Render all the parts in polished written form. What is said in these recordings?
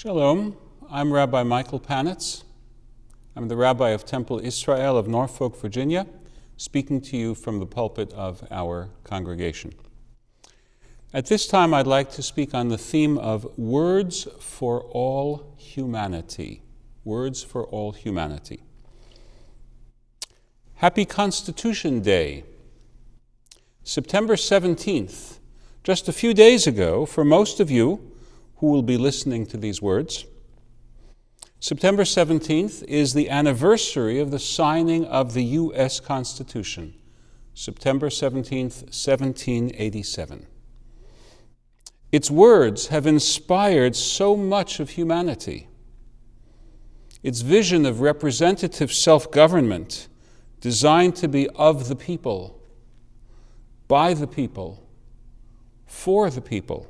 Shalom, I'm Rabbi Michael Panitz. I'm the Rabbi of Temple Israel of Norfolk, Virginia, speaking to you from the pulpit of our congregation. At this time, I'd like to speak on the theme of words for all humanity. Words for all humanity. Happy Constitution Day. September 17th, just a few days ago, for most of you who will be listening to these words, September 17th is the anniversary of the signing of the U.S. Constitution, September 17th, 1787. Its words have inspired so much of humanity. Its vision of representative self-government, designed to be of the people, by the people, for the people,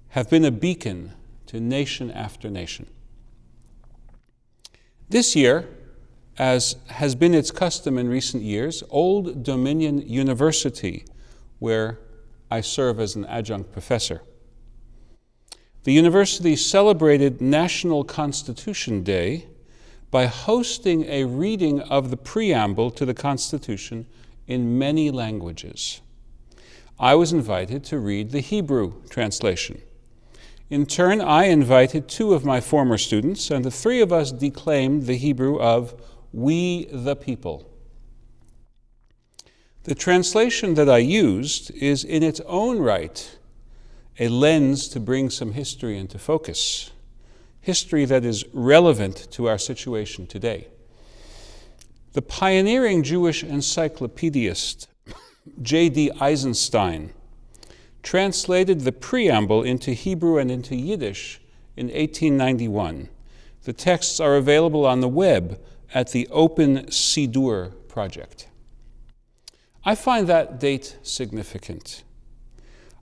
have been a beacon to nation after nation. This year, as has been its custom in recent years, Old Dominion University, where I serve as an adjunct professor, the university celebrated National Constitution Day by hosting a reading of the preamble to the Constitution in many languages. I was invited to read the Hebrew translation. In turn, I invited two of my former students, and the three of us declaimed the Hebrew of "We the People." The translation that I used is in its own right a lens to bring some history into focus, history that is relevant to our situation today. The pioneering Jewish encyclopedist J.D. Eisenstein translated the preamble into Hebrew and into Yiddish in 1891. The texts are available on the web at the Open Siddur project. I find that date significant.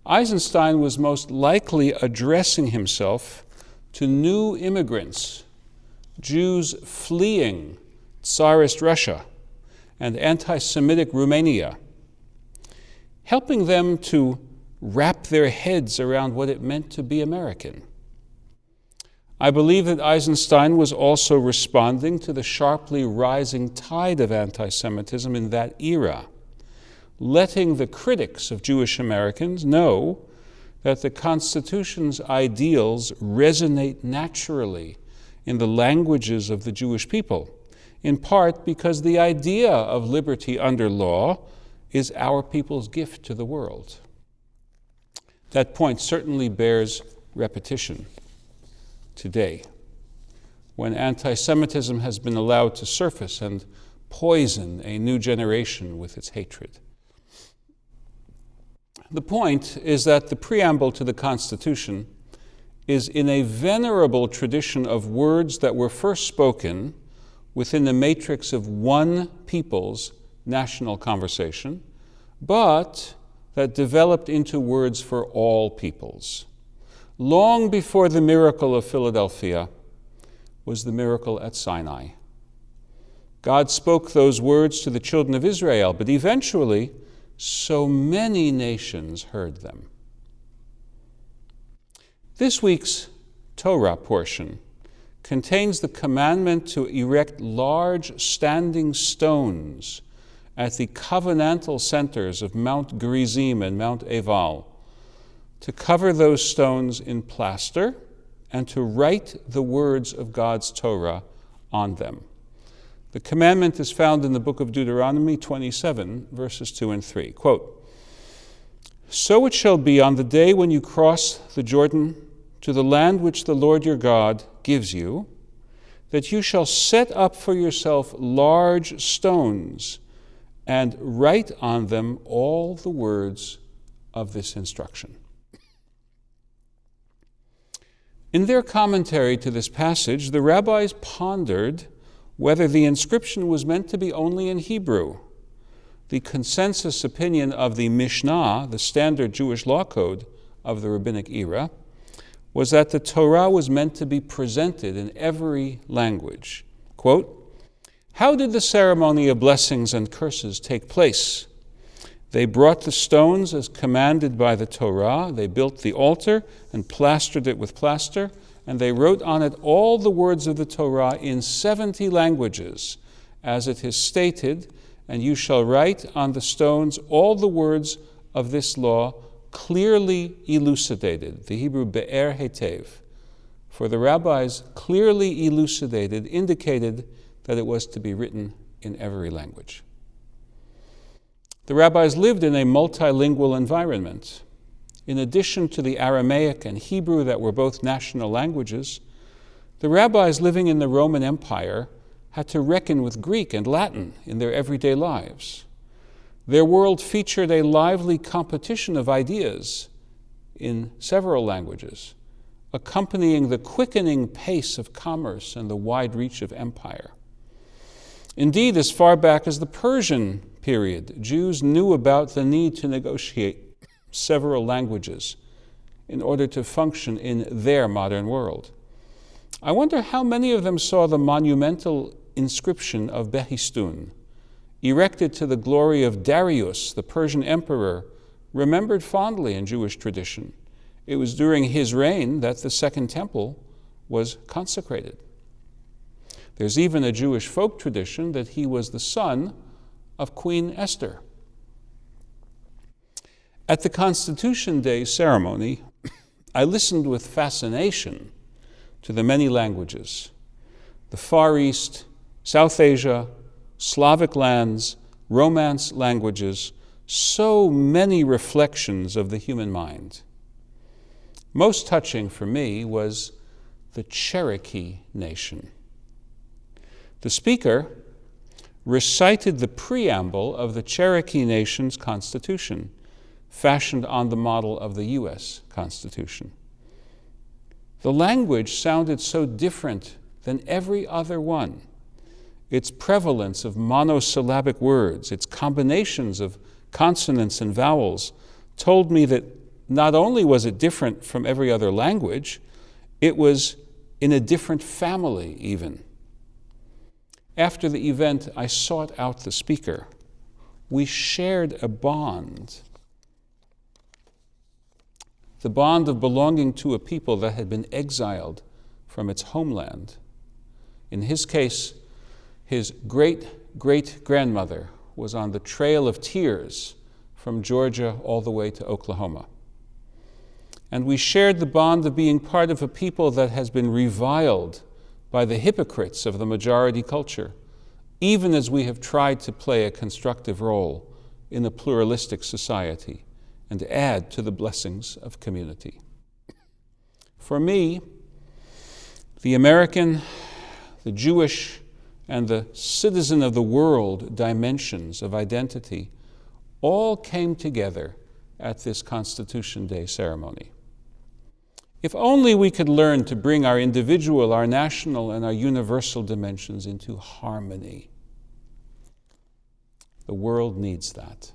Eisenstein was most likely addressing himself to new immigrants, Jews fleeing Tsarist Russia and anti-Semitic Romania, helping them to wrap their heads around what it meant to be American. I believe that Eisenstein was also responding to the sharply rising tide of anti-Semitism in that era, letting the critics of Jewish Americans know that the Constitution's ideals resonate naturally in the languages of the Jewish people, in part because the idea of liberty under law is our people's gift to the world. That point certainly bears repetition today, when anti-Semitism has been allowed to surface and poison a new generation with its hatred. The point is that the preamble to the Constitution is in a venerable tradition of words that were first spoken within the matrix of one people's national conversation, but that developed into words for all peoples. Long before the miracle of Philadelphia was the miracle at Sinai. God spoke those words to the children of Israel, but eventually so many nations heard them. This week's Torah portion contains the commandment to erect large standing stones at the covenantal centers of Mount Gerizim and Mount Eval, to cover those stones in plaster and to write the words of God's Torah on them. The commandment is found in the book of Deuteronomy 27, verses 2 and 3. Quote, "So it shall be on the day when you cross the Jordan to the land which the Lord your God gives you, that you shall set up for yourself large stones and write on them all the words of this instruction." In their commentary to this passage, the rabbis pondered whether the inscription was meant to be only in Hebrew. The consensus opinion of the Mishnah, the standard Jewish law code of the rabbinic era, was that the Torah was meant to be presented in every language. Quote, "How did the ceremony of blessings and curses take place? They brought the stones as commanded by the Torah. They built the altar and plastered it with plaster, and they wrote on it all the words of the Torah in 70 languages, as it is stated, and you shall write on the stones all the words of this law, clearly elucidated. The Hebrew be'er hetev. For the rabbis, clearly elucidated, indicated that it was to be written in every language. The rabbis lived in a multilingual environment. In addition to the Aramaic and Hebrew that were both national languages, the rabbis living in the Roman Empire had to reckon with Greek and Latin in their everyday lives. Their world featured a lively competition of ideas in several languages, accompanying the quickening pace of commerce and the wide reach of empire. Indeed, as far back as the Persian period, Jews knew about the need to negotiate several languages in order to function in their modern world. I wonder how many of them saw the monumental inscription of Behistun, erected to the glory of Darius, the Persian emperor, remembered fondly in Jewish tradition. It was during his reign that the Second Temple was consecrated. There's even a Jewish folk tradition that he was the son of Queen Esther. At the Constitution Day ceremony, I listened with fascination to the many languages, the Far East, South Asia, Slavic lands, Romance languages, so many reflections of the human mind. Most touching for me was the Cherokee Nation. The speaker recited the preamble of the Cherokee Nation's Constitution, fashioned on the model of the U.S. Constitution. The language sounded so different than every other one. Its prevalence of monosyllabic words, its combinations of consonants and vowels, told me that not only was it different from every other language, it was in a different family even. After the event, I sought out the speaker. We shared a bond, the bond of belonging to a people that had been exiled from its homeland. In his case, his great-great-grandmother was on the Trail of Tears from Georgia all the way to Oklahoma. And we shared the bond of being part of a people that has been reviled by the hypocrites of the majority culture, even as we have tried to play a constructive role in a pluralistic society and add to the blessings of community. For me, the American, the Jewish, and the citizen of the world dimensions of identity all came together at this Constitution Day ceremony. If only we could learn to bring our individual, our national, and our universal dimensions into harmony. The world needs that.